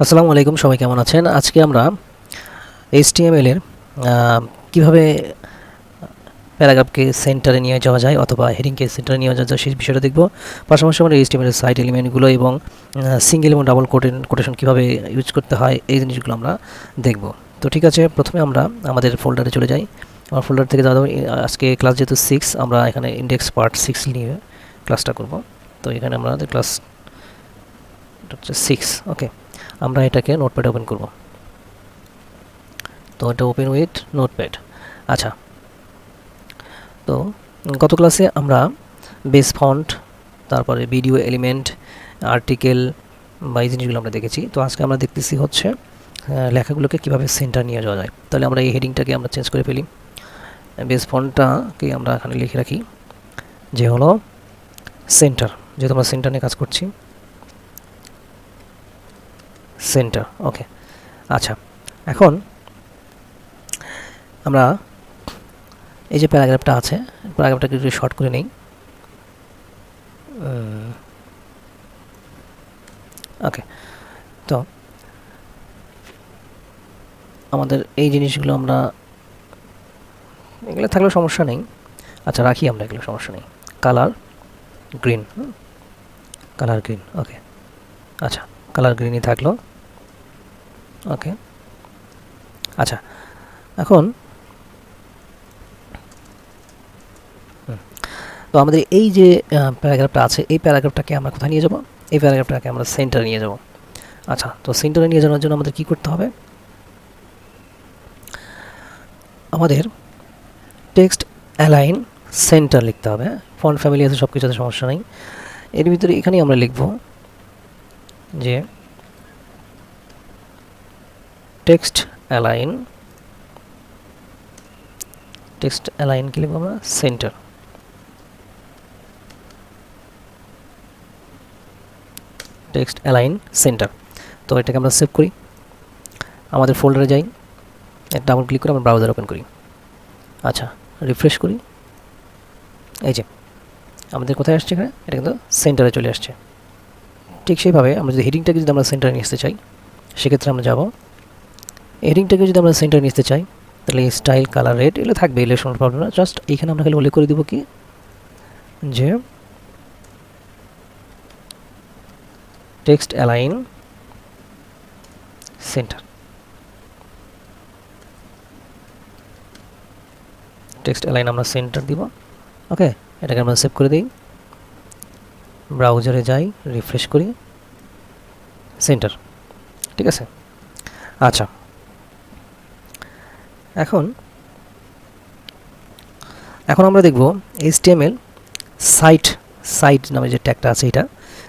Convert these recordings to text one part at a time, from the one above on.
আসসালামু আলাইকুম, সবাই কেমন আছেন? আজকে আমরা HTML এর কিভাবে প্যারাগ্রাফকে সেন্টারে নিয়ে যাওয়া যায় অথবা হেডিংকে সেন্টারে নিয়ে যাওয়া যায় সেই বিষয়টা দেখব। পাশাপাশি আমরা HTML এর সাইড এলিমেন্টগুলো এবং সিঙ্গেল এবং ডাবল কোটেশন কীভাবে ইউজ করতে হয় এই জিনিসগুলো আমরা দেখব। তো ঠিক আছে, প্রথমে আমরা আমাদের ফোল্ডারে চলে যাই। আমার ফোল্ডার থেকে যাওয়া আজকে ক্লাস যেহেতু 6, আমরা এখানে ইন্ডেক্স পার্ট 6 নিয়ে ক্লাসটা করব। তো এখানে আমাদের ক্লাস হচ্ছে 6। ওকে, আমরা এটাকে নোটপ্যাডে ওপেন করব। তো এটা ওপেন উইথ নোটপ্যাড। আচ্ছা, তো গত ক্লাসে আমরা বেস ফন্ট, তারপরে ভিডিও এলিমেন্ট, আর্টিকেল বা এই জিনিসগুলো আমরা দেখেছি। তো আজকে আমরা দেখতেছি হচ্ছে লেখাগুলোকে কীভাবে সেন্টার নিয়ে যাওয়া যায়। তাহলে আমরা এই হেডিংটাকে আমরা চেঞ্জ করে ফেলি। বেস ফন্টটাকে আমরা এখানে লিখে রাখি যে হলো সেন্টার, যেহেতু আমরা সেন্টার নিয়ে কাজ করছি, সেন্টার। ওকে, আচ্ছা, এখন আমরা এই যে প্যারাগ্রাফটা আছে, প্যারাগ্রাফটাকে একটু শর্ট করে নেই। ওকে, তো আমাদের এই জিনিসগুলো আমরা এগুলো থাকলেও সমস্যা নেই। আচ্ছা, রাখি আমরা, এগুলো সমস্যা নেই। Colour green, colour green. Okay, আচ্ছা, কালার গ্রিনই থাকলো। ওকে, আচ্ছা, এখন তো আমাদের এই যে প্যারাগ্রাফটা আছে, এই প্যারাগ্রাফটাকে আমরা কোথায় নিয়ে যাব? এই প্যারাগ্রাফটাকে আমরা সেন্টারে নিয়ে যাব। আচ্ছা, তো সেন্টারে নিয়ে যাওয়ার জন্য আমাদের কী করতে হবে? আমাদের টেক্সট অ্যালাইন সেন্টার লিখতে হবে। ফন্ট ফ্যামিলি আছে, সব কিছুতে সমস্যা নেই। এর ভিতরে এখানেই আমরা লিখব যে টেক্সট অ্যালাইন কি লিখব আমরা? সেন্টার। Text align centre. তো এটাকে আমরা সেভ করি, আমাদের ফোল্ডারে যাই, ডাবল ক্লিক করে আমরা ব্রাউজার ওপেন করি। আচ্ছা, রিফ্রেশ করি। এই যে আমাদের কোথায় আসছে, এখানে এটা কিন্তু সেন্টারে চলে আসছে। ঠিক সেইভাবে আমরা যদি হেডিংটাকে যদি আমরা সেন্টারে নিয়ে আসতে চাই, সেক্ষেত্রে আমরা যাব, হেডিংটাকে যদি আমরা সেন্টারে নিতে চাই, তাহলে স্টাইল, কালার, রেড এগুলো থাকবে, এগুলো কোনো প্রবলেম না। জাস্ট এইখানে আমরা খালি উল্লেখ করে দিব কি যে text align centre. Text align আমরা সেন্টার দিব। ওকে, এটাকে আমরা সেভ করে দিই, ব্রাউজারে যাই, রিফ্রেশ করি, সেন্টার। ঠিক আছে, আচ্ছা, এখন আমরা দেখব HTML সাইট নামে যে ট্যাগটা আছে এটা।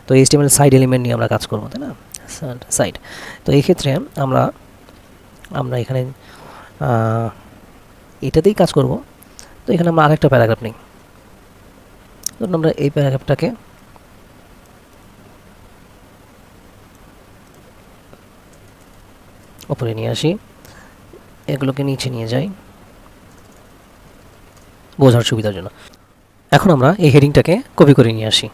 তো HTML সাইড এলিমেন্ট নিয়ে আমরা কাজ করবো, তাই না? সাইড। তো এই ক্ষেত্রে আমরা এখানে এটাতেই কাজ করব। তো এখানে আমরা আরেকটা প্যারাগ্রাফ নিই। ধরুন আমরা এই প্যারাগ্রাফটাকে উপরে নিয়ে আসি, এগুলোকে নিচে নিয়ে যাই বোঝার সুবিধার জন্য। এখন আমরা এই হেডিংটাকে কপি করে নিয়ে আসি।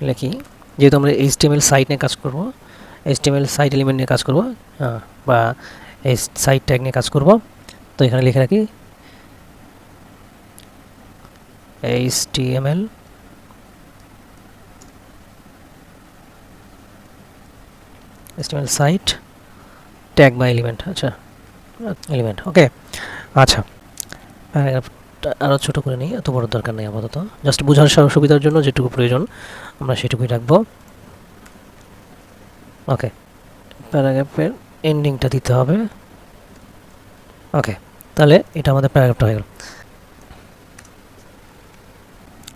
লিখি, যেহেতু আমরা HTML সাইট নিয়ে কাজ করব, HTML সাইট এলিমেন্ট নিয়ে কাজ করব, বা এই সাইট ট্যাগ নিয়ে কাজ করব, তো এখানে লিখে রাখি HTML সাইট ট্যাগ বা এলিমেন্ট। আচ্ছা, এলিমেন্ট। ওকে, আচ্ছা, প্যারাগ্রাফটা আরও ছোটো করে নিই, এত বড় দরকার নেই আপাতত। জাস্ট বোঝার সুবিধার জন্য যেটুকু প্রয়োজন আমরা সেটুকুই রাখবো। ওকে, প্যারাগ্রাফের এন্ডিংটা দিতে হবে। ওকে, তাহলে এটা আমাদের প্যারাগ্রাফটা হয়ে গেল।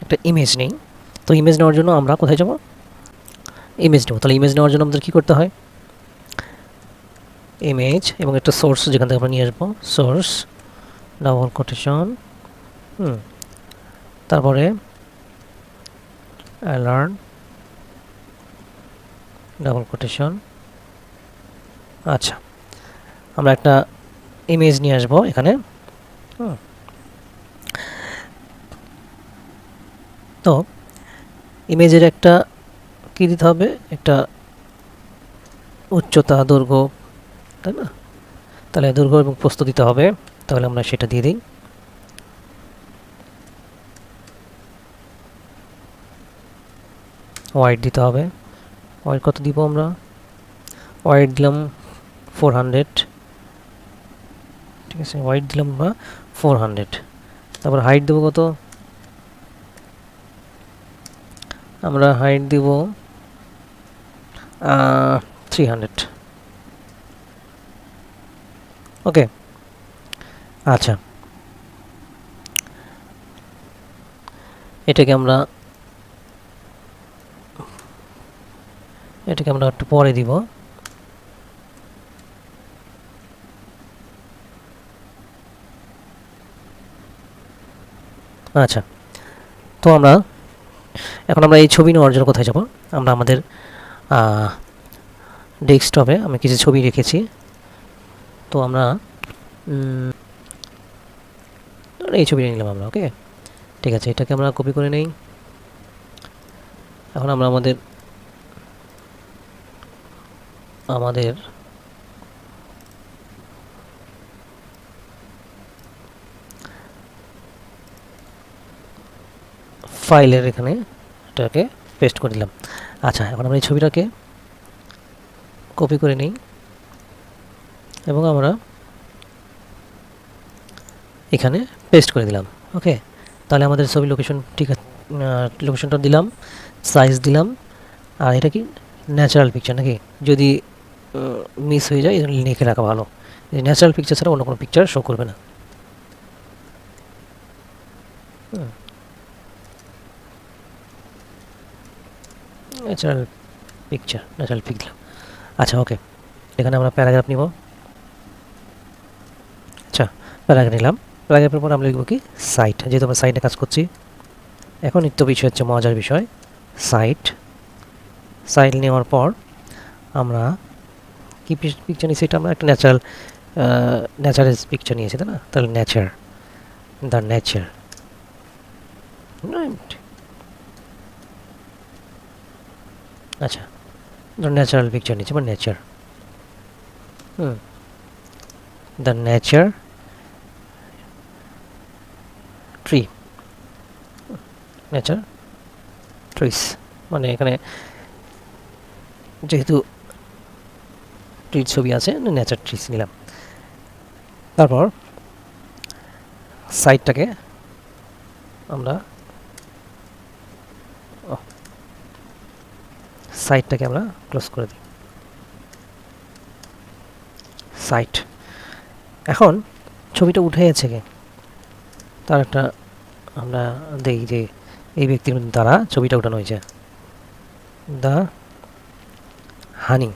একটা ইমেজ নেই। তো ইমেজ নেওয়ার জন্য আমরা কোথায় যাব? ইমেজ নেব। তাহলে ইমেজ নেওয়ার জন্য আমাদের কী করতে হয়? ইমেজ এবং একটা সোর্স, যেখান থেকে আমরা নিয়ে আসবো, সোর্স, ডাবল কোটেশন, তারপরে অ্যালার্ন, ডাবল কোটেশন। আচ্ছা, আমরা একটা ইমেজ নিয়ে আসবো এখানে। তো ইমেজের একটা কী দিতে হবে, একটা উচ্চতা, দৈর্ঘ্য, তাই না? তাহলে দৈর্ঘ্য এবং প্রস্থ দিতে হবে। তাহলে আমরা সেটা দিয়ে দিই। ওয়াইড দিতে হবে। ওয়াইড কত দিব আমরা? ওয়াইড দিলাম 400। ঠিক আছে, ওয়াইড দিলাম আমরা 400। তারপর হাইট দেবো কত? আমরা হাইট দিব 300। ওকে, আচ্ছা, এটাকে আমরা একটু পরে দিব। আচ্ছা, তো এখন আমরা এই ছবি নেওয়ার জন্য কোথায় যাব? আমরা আমাদের ডেস্কটপে আমি কিছু ছবি রেখেছি। তো আমরা এই ছবি নিলাম আমরা। ওকে, ঠিক আছে, এটাকে আমরা কপি করে নেই। এখন আমরা আমাদের ফাইলের এখানে এটাকে পেস্ট করে দিলাম। আচ্ছা, এখন আমরা এই ছবিটাকে কপি করে নিই এবং আমরা এখানে পেস্ট করে দিলাম। ওকে, তাহলে আমাদের ছবি লোকেশন ঠিক আছে, লোকেশনটা দিলাম, সাইজ দিলাম। আর এটা কি ন্যাচারাল পিকচার নাকি? যদি মিস হয়ে যায় লিখে রাখা ভালো, ন্যাচারাল পিকচার ছাড়া অন্য কোনো পিকচার শো করবে না। ন্যাচারাল পিক দিলাম। আচ্ছা, ওকে, এখানে আমরা প্যারাগ্রাফ নিব। আচ্ছা, প্যারাগ্রাফ নিলাম। প্যারাগ্রাফের পর আমরা লিখব কি? সাইট। যেহেতু আমরা সাইটে কাজ করছি, এখন নিত্য বিষয় হচ্ছে মজার বিষয়, সাইট নেওয়ার পর আমরা কি পিকচার নিয়েছি? এটা আমরা একটা ন্যাচারাল পিকচার নিয়েছি, তাই না? তাহলে দ্য নেচার, রাইট? আচ্ছা, ন্যাচারাল পিকচার নিয়েছি বা nature, the nature tree, nature trees, মানে এখানে যেহেতু ট্রির ছবি আছে, নেচার ট্রিস নিলাম। তারপর সাইটটাকে আমরা ক্লোজ করে দিই। সাইট। এখন ছবিটা উঠে গেছে কে? তার একটা আমরা দেখি যে এই ব্যক্তির দ্বারা ছবিটা উঠানো হয়েছে, দ্য হানি।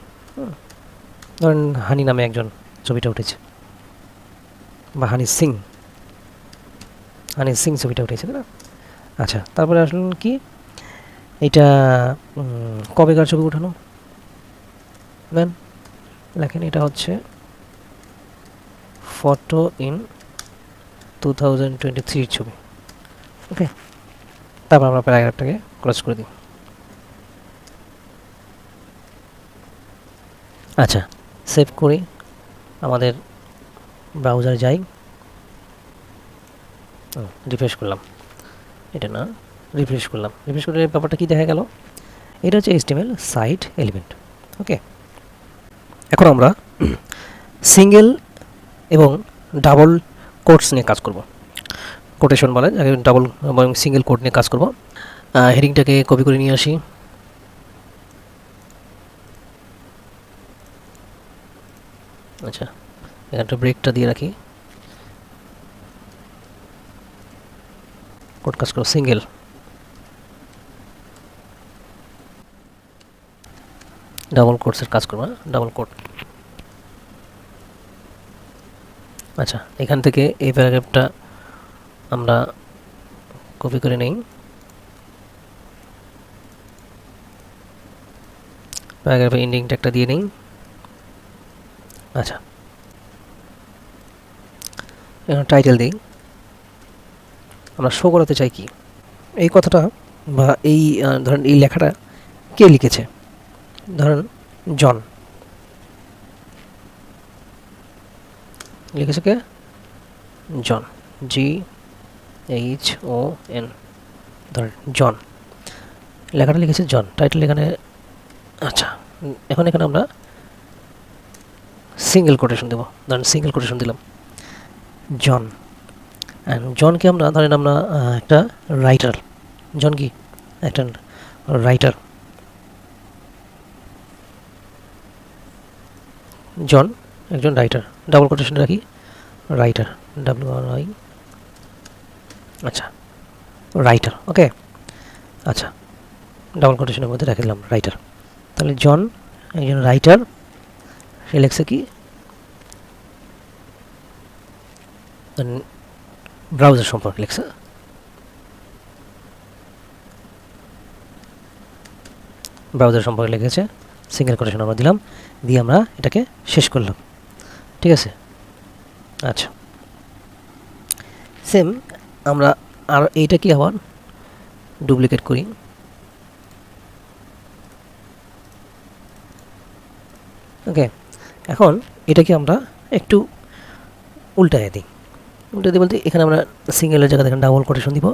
ধরেন হানি নামে একজন ছবিটা উঠেছে, বা হানি সিং ছবিটা উঠেছে, তাই না? আচ্ছা, তারপরে আসলেন কি, এটা কবেকার ছবি উঠানো? দেন লেখেন এটা হচ্ছে ফটো ইন 2023 ছবি। ওকে, তারপর আমরা প্যারাগ্রাফটাকে ক্লোজ করে দিই। আচ্ছা, সেভ করি, আমাদের ব্রাউজারে যাই, রিফ্রেশ করলাম, এটা না, রিফ্রেশ করলে ব্যাপারটা কি দেখা গেল? এটা হচ্ছে HTML সাইট এলিমেন্ট। ওকে, এখন আমরা সিঙ্গেল এবং ডাবল কোটস নিয়ে কাজ করব। কোটেশন বলে, ডাবল এবং সিঙ্গেল কোট নিয়ে কাজ করব। হেডিংটাকে কপি করে নিয়ে আসি। আচ্ছা, এখানটা ব্রেকটা দিয়ে রাখি। কোট কাজ করব সিঙ্গেল, ডাবল কোটসের কাজ করব, ডাবল কোট। আচ্ছা, এখান থেকে এই প্যারাগ্রাফটা আমরা কপি করে নেই, প্যারাগ্রাফের এন্ডিং ট্যাগটা দিয়ে নেই। আচ্ছা, এখন টাইটেল দিই। আমরা শো করাতে চাই কি? এই কথাটা বা এই ধরেন এই লেখাটা কে লিখেছে, ধরেন জন লিখেছে, কে? জন, GHON, ধরেন জন লেখাটা লিখেছে জন, টাইটেল এখানে। আচ্ছা, এখন এখানে আমরা সিঙ্গেল কোটেশন দেবো, ধরেন সিঙ্গেল কোটেশন দিলাম জন। অ্যান্ড জনকে আমরা ধরেন আমরা একটা রাইটার, জন কি একটা রাইটার, জন একজন রাইটার, ডাবল কোটেশন রাখি রাইটার, WRI, আচ্ছা রাইটার, ওকে। আচ্ছা, ডাবল কোটেশনের মধ্যে রেখে দিলাম রাইটার। তাহলে জন একজন রাইটার, সে লেখছে কি ব্রাউজার সম্পর্কে লিখছে, ব্রাউজার সম্পর্কে লিখেছে, সিঙ্গেল কোটেশন আমরা দিলাম, দিয়ে আমরা এটাকে শেষ করলাম। ঠিক আছে, আচ্ছা সেম আমরা আর এইটা কি আবার ডুপ্লিকেট করি, ওকে। এখন এটাকে আমরা একটু উল্টায় দিই, উল্টে দিই বলতে এখানে আমরা সিঙ্গেলের জায়গায় দেখেন ডাবল কোটেশন দিব,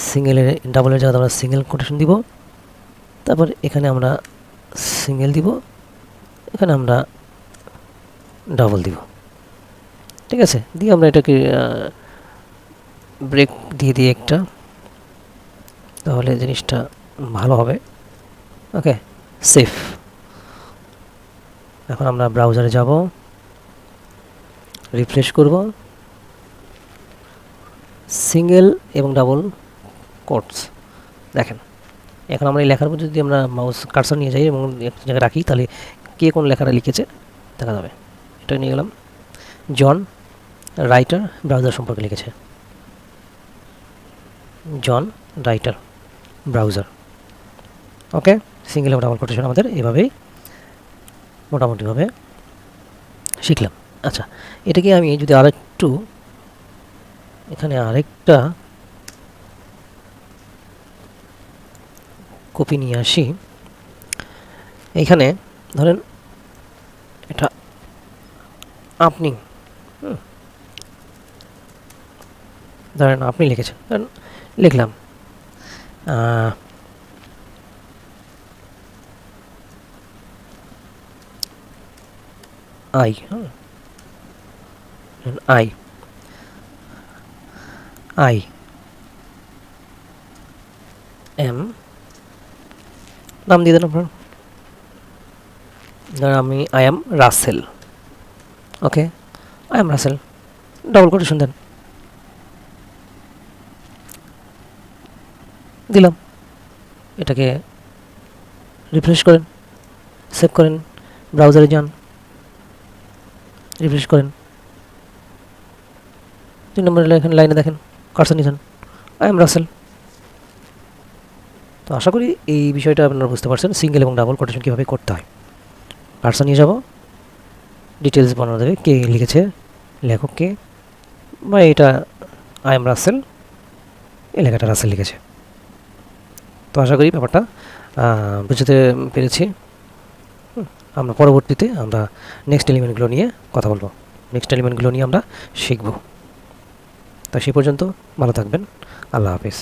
সিঙ্গেলের ডাবলের জায়গায় আমরা সিঙ্গেল কোটেশন দিব, তারপর এখানে আমরা সিঙ্গেল দিব, এখানে আমরা ডাবল দিব। ঠিক আছে, দিয়ে আমরা এটাকে ব্রেক দিয়ে দিই একটা, তাহলে জিনিসটা ভালো হবে, ওকে সেফ। এখন আমরা ব্রাউজারে যাব, রিফ্রেশ করব, সিঙ্গেল এবং ডাবল কোটস দেখেন। এখন আমরা এই লেখার মধ্যে যদি আমরা মাউস কার্সর নিয়ে যাই এবং এক জায়গায় রাখি, তাহলে কে কোন লেখাটা লিখেছে দেখা যাবে। এটা নিয়ে গেলাম, জন রাইটার ব্রাউজার সম্পর্কে লিখেছে, জন রাইটার ব্রাউজার, ওকে। সিঙ্গেল এবং ডাবল কোটেশন আমাদের এভাবেই মোটামুটিভাবে শিখলাম। আচ্ছা, এটাকে আমি যদি আরেকটু এখানে আরেকটা কপি নিয়ে আসি, এইখানে ধরেন এটা আপনি, ধরেন আপনি লিখেছেন, ধরেন লিখলাম আই, আই আই এম নাম দিয়ে দেন আপনার, ধরেন আমি I am Rasel, okay I am Rasel, double quotation দেন, দিলাম। এটাকে রিফ্রেশ করেন, সেভ করেন, ব্রাউজারে যান, রিফ্রেশ করেন, 3 নম্বর এখানে লাইনে দেখেন কার্সর নিয়ে যান, আই এম রাসেল। তো আশা করি এই বিষয়টা আপনারা বুঝতে পারছেন, সিঙ্গেল এবং ডাবল কোটেশন কীভাবে করতে হয়। কার্সর নিয়ে যাব, ডিটেলস বানানো দেবে, কে লিখেছে, লেখক কে, বা এটা আই এম রাসেল, এই লেখাটা রাসেল লিখেছে। তো আশা করি ব্যাপারটা বুঝতে পেরেছি। আমরা পরবর্তীতে আমরা নেক্সট এলিমেন্টগুলো নিয়ে কথা বলবো, নেক্সট এলিমেন্টগুলো নিয়ে আমরা শিখব। তা সেই পর্যন্ত ভালো থাকবেন, আল্লাহ হাফিজ।